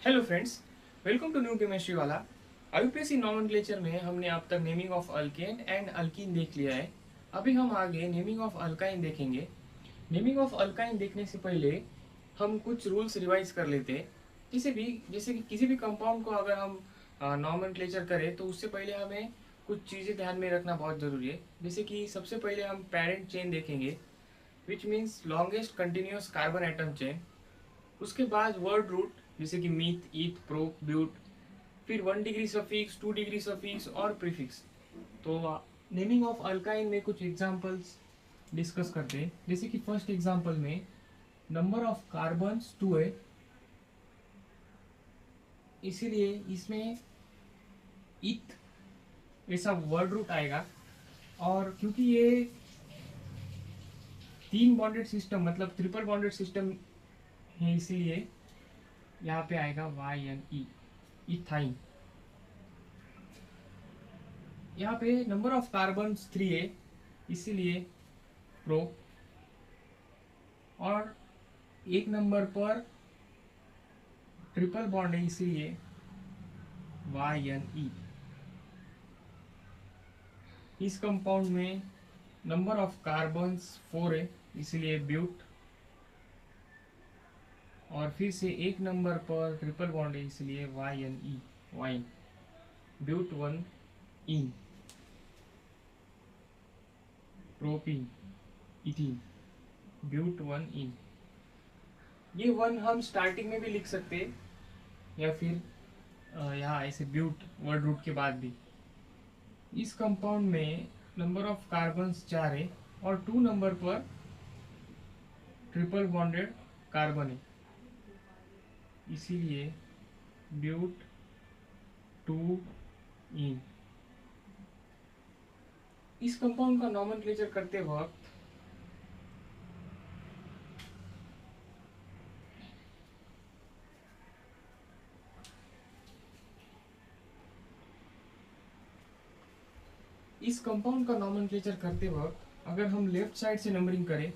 Hello friends, welcome to new chemistry वाला। UPSC nomenclature में हमने अब तक naming of alkane and alkene देख लिया है। अभी हम आगे नेमिंग ऑफ अल्काइन देखेंगे। नेमिंग ऑफ अल्काइन देखने से पहले हम कुछ रूल्स रिवाइज कर लेते हैं। जैसे कि किसी भी कंपाउंड को अगर हम नॉमेनक्लेचर करें तो उससे पहले हमें कुछ चीज़ें ध्यान में रखना बहुत ज़रूरी है। जैसे कि सबसे पहले हम पेरेंट चेन देखेंगे, which means longest continuous carbon atom chain. उसके बाद वर्ड रूट जैसे कि मीथ, ईथ, प्रो, ब्यूट। फिर 1 डिग्री सफिक्स, 2 डिग्री सफिक्स और प्रीफिक्स। तो नेमिंग ऑफ अल्काइन में कुछ एग्जांपल्स डिस्कस करते हैं। जैसे कि फर्स्ट एग्जांपल में नंबर ऑफ कार्बन्स 2 है, इसीलिए इसमें ईथ ऐसा वर्ड रूट आएगा। और क्योंकि ये 3 बॉन्डेड सिस्टम मतलब ट्रिपल बॉन्डेड सिस्टम है, इसीलिए यहाँ पे आएगा YNE, इथाइन। यहाँ पे नंबर ऑफ कार्बन 3 है, इसीलिए प्रो। और एक नंबर पर ट्रिपल बॉन्ड है, इसीलिए YNE। इस कंपाउंड में नंबर ऑफ कार्बन्स 4 है, इसीलिए ब्यूट। और फिर से एक नंबर पर ट्रिपल बॉन्ड है, इसलिए YNE, yne. But 1 yne, propyne, ethyne, but 1 yne. ये 1 हम स्टार्टिंग में भी लिख सकते हैं, या फिर यहाँ ऐसे ब्यूट वर्ड रूट के बाद भी। इस कंपाउंड में नंबर ऑफ कार्बन्स 4 है और 2 नंबर पर ट्रिपल बॉन्डेड कार्बन है, इसीलिए ब्यूट 2 इन। इस कंपाउंड का नॉमेनक्लेचर करते वक्त अगर हम लेफ्ट साइड से नंबरिंग करें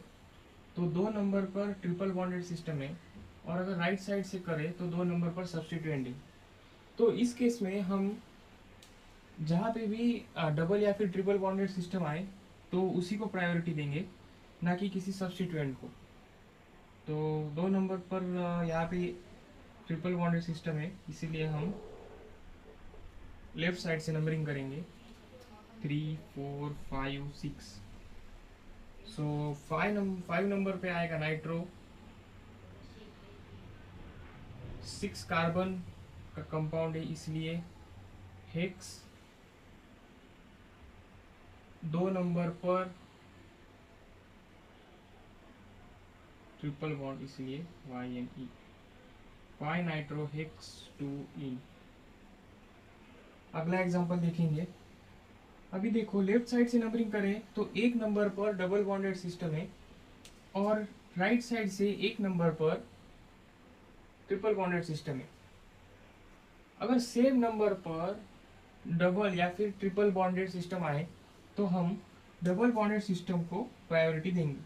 तो 2 नंबर पर ट्रिपल बॉन्डेड सिस्टम है, और अगर राइट साइड से करें तो 2 नंबर पर सब्स्टिट्यूएंट है। तो इस केस में हम जहाँ पे भी डबल या फिर ट्रिपल बॉन्डेड सिस्टम आए तो उसी को प्रायोरिटी देंगे, ना कि किसी सब्स्टिट्यूएंट को। तो 2 नंबर पर यहाँ पे ट्रिपल बॉन्डेड सिस्टम है, इसीलिए हम लेफ्ट साइड से नंबरिंग करेंगे 3, 4, 5, 6। सो 5 नंबर पे आएगा नाइट्रो। 6 कार्बन का कंपाउंड है, इसलिए हेक्स। 2 नंबर पर ट्रिपल बॉन्ड, इसलिए YNE, 5 नाइट्रो हेक्स 2 इन। अगला एग्जांपल देखेंगे। अभी देखो, लेफ्ट साइड से नंबरिंग करें तो एक नंबर पर डबल बॉन्डेड सिस्टम है, और राइट साइड से एक नंबर पर ट्रिपल बॉन्डेड सिस्टम है। अगर सेम नंबर पर डबल या फिर ट्रिपल बॉन्डेड सिस्टम आए तो हम डबल बॉन्डेड सिस्टम को प्रायोरिटी देंगे।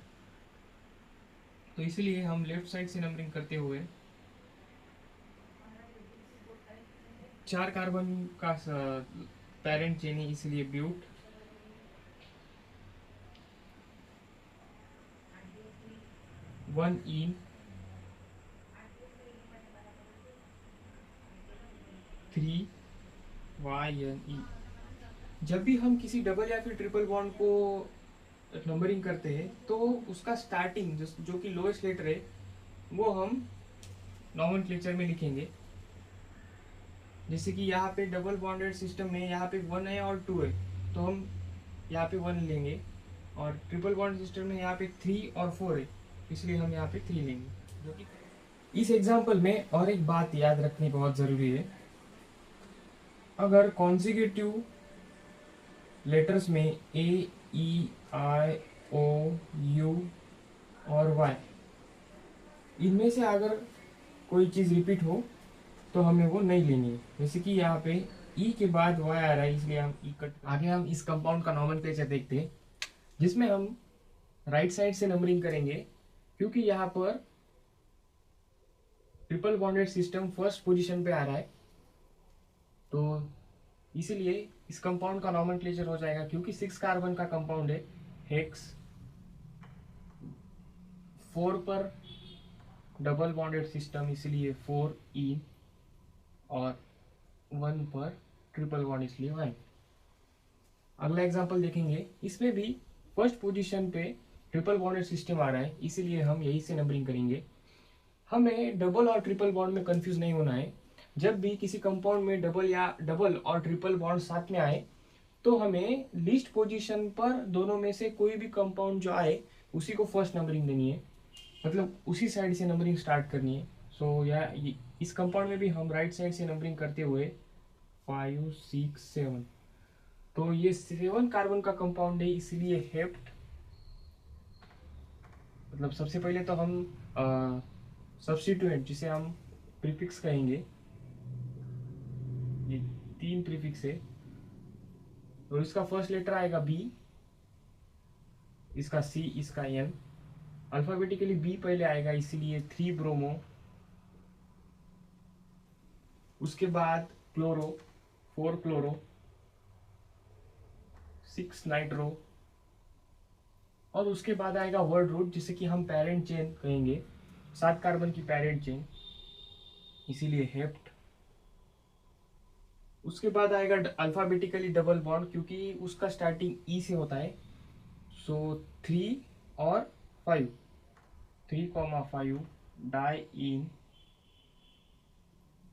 तो इसलिए हम लेफ्ट साइड से नंबरिंग करते हुए 4 कार्बन का पेरेंट चेन है, इसलिए ब्यूट। 1 इन, 3 YNE। जब भी हम किसी डबल या फिर ट्रिपल बॉन्ड को नंबरिंग करते हैं तो उसका स्टार्टिंग जो कि लोएस्ट लेटर है वो हम नॉमेनक्लेचर में लिखेंगे। जैसे कि यहाँ पे डबल बॉन्डेड सिस्टम में यहाँ पे 1 है और 2 है, तो हम यहाँ पे 1 लेंगे। और ट्रिपल बॉन्ड सिस्टम में यहाँ पे 3 और 4 है, इसलिए हम यहाँ पे 3 लेंगे। जो कि इस एग्जाम्पल में और एक बात याद रखनी बहुत ज़रूरी है। अगर कॉन्जिक्यूटिव लेटर्स में A, E, I, O, U और Y, इनमें से अगर कोई चीज़ रिपीट हो तो हमें वो नहीं लेनी है। जैसे कि यहाँ पे E के बाद Y आ रहा है, इसलिए हम E कट। आगे हम इस कंपाउंड का नॉमेनक्लेचर देखते हैं, जिसमें हम राइट साइड से नंबरिंग करेंगे, क्योंकि यहाँ पर triple bonded system first position पे आ रहा है, तो इसीलिए इस कंपाउंड का नॉमेनक्लेचर हो जाएगा, क्योंकि 6 कार्बन का कंपाउंड है, हेक्स। 4 पर डबल बॉन्डेड सिस्टम, इसलिए 4 इन, और 1 पर ट्रिपल बॉन्ड, इसलिए 1। अगला एग्जांपल देखेंगे, इसमें भी फर्स्ट पोजीशन पे ट्रिपल बॉन्डेड सिस्टम आ रहा है, इसीलिए हम यही से नंबरिंग करेंगे। हमें डबल और ट्रिपल बॉन्ड में कंफ्यूज नहीं होना है। जब भी किसी कंपाउंड में डबल और ट्रिपल बॉन्ड साथ में आए, तो हमें लीस्ट पोजीशन पर दोनों में से कोई भी कंपाउंड जो आए उसी को फर्स्ट नंबरिंग देनी है, मतलब उसी साइड से नंबरिंग स्टार्ट करनी है। सो इस कंपाउंड में भी हम राइट साइड से नंबरिंग करते हुए 5 6 7, तो ये 7 कार्बन का कंपाउंड है, इसलिए हेप्ट। मतलब सबसे पहले तो हम सब्स्टिट्यूएंट, जिसे हम प्रीफिक्स कहेंगे, ये 3 प्रीफिक्स है, तो इसका फर्स्ट लेटर आएगा बी, इसका सी, इसका एन। अल्फाबेटिकली बी पहले आएगा, इसीलिए 3 ब्रोमो, उसके बाद क्लोरो, 4 क्लोरो, 6 नाइट्रो, और उसके बाद आएगा वर्ड रूट, जिसे कि हम पेरेंट चेन कहेंगे, 7 कार्बन की पेरेंट चेन, इसीलिए हेप्ट। उसके बाद आएगा अल्फाबेटिकली डबल बॉन्ड, क्योंकि उसका स्टार्टिंग ई से होता है, सो 3 और 5, 3,5 डाई इन,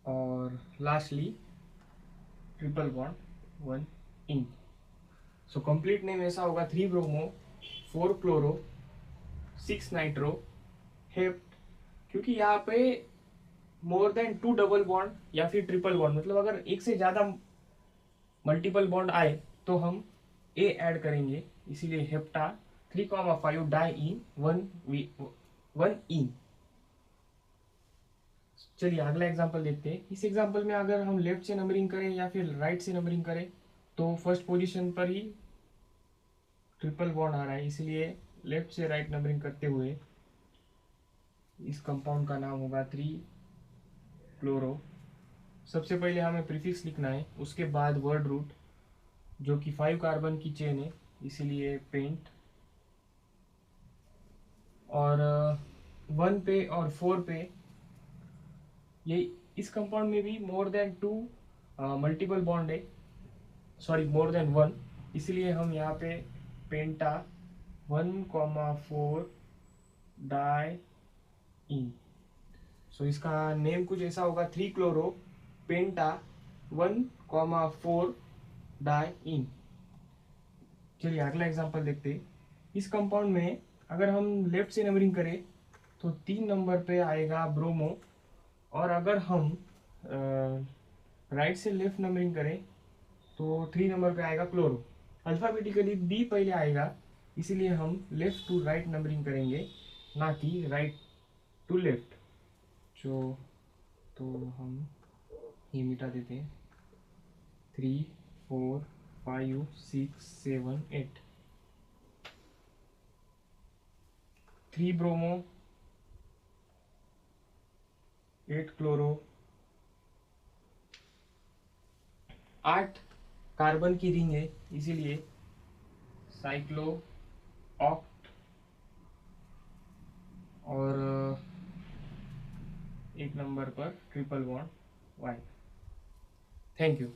और लास्टली ट्रिपल बॉन्ड 1 इन। सो कंप्लीट नेम ऐसा होगा 3 ब्रोमो, 4 क्लोरो, 6 नाइट्रो, हेप्ट। क्योंकि यहाँ पे मोर देन 2 डबल बॉन्ड या फिर ट्रिपल बॉन्ड, मतलब अगर एक से ज़्यादा मल्टीपल बॉन्ड आए तो हम ए ऐड करेंगे, इसीलिए हेप्टा 3,5 डाई इन 1 इन। चलिए अगला एग्जांपल देखते हैं। इस एग्जांपल में अगर हम लेफ्ट से नंबरिंग करें या फिर राइट से नंबरिंग करें, तो फर्स्ट पोजीशन पर ही ट्रिपल बॉन्ड आ रहा है, इसलिए लेफ्ट से राइट नंबरिंग करते हुए इस कंपाउंड का नाम होगा 3 क्लोरो। सबसे पहले हमें प्रीफिक्स लिखना है, उसके बाद वर्ड रूट, जो कि 5 कार्बन की चेन है, इसीलिए पेंट। और 1 पे और 4 पे, ये इस कंपाउंड में भी मोर देन 2 मल्टीपल बॉन्ड है, सॉरी मोर देन 1, इसलिए हम यहाँ पे पेंटा 1,4 डाई इन। सो इसका नेम कुछ ऐसा होगा, 3 क्लोरो पेंटा 1,4 डाई इन। चलिए अगला एग्जांपल देखते हैं। इस कंपाउंड में अगर हम लेफ्ट से नंबरिंग करें तो 3 नंबर पे आएगा ब्रोमो, और अगर हम राइट से लेफ्ट नंबरिंग करें तो 3 नंबर पे आएगा क्लोरो। अल्फाबेटिकली बी पहले आएगा, इसीलिए हम लेफ्ट टू राइट नंबरिंग करेंगे, ना कि राइट टू लेफ्ट। तो हम ये मिटा देते हैं, 3 4 5 6 7 8, 3 ब्रोमो, 8 क्लोरो, 8 कार्बन की रिंग है, इसीलिए साइक्लो ऑक्ट, और 1 नंबर पर ट्रिपल बॉन्ड 1। Thank you.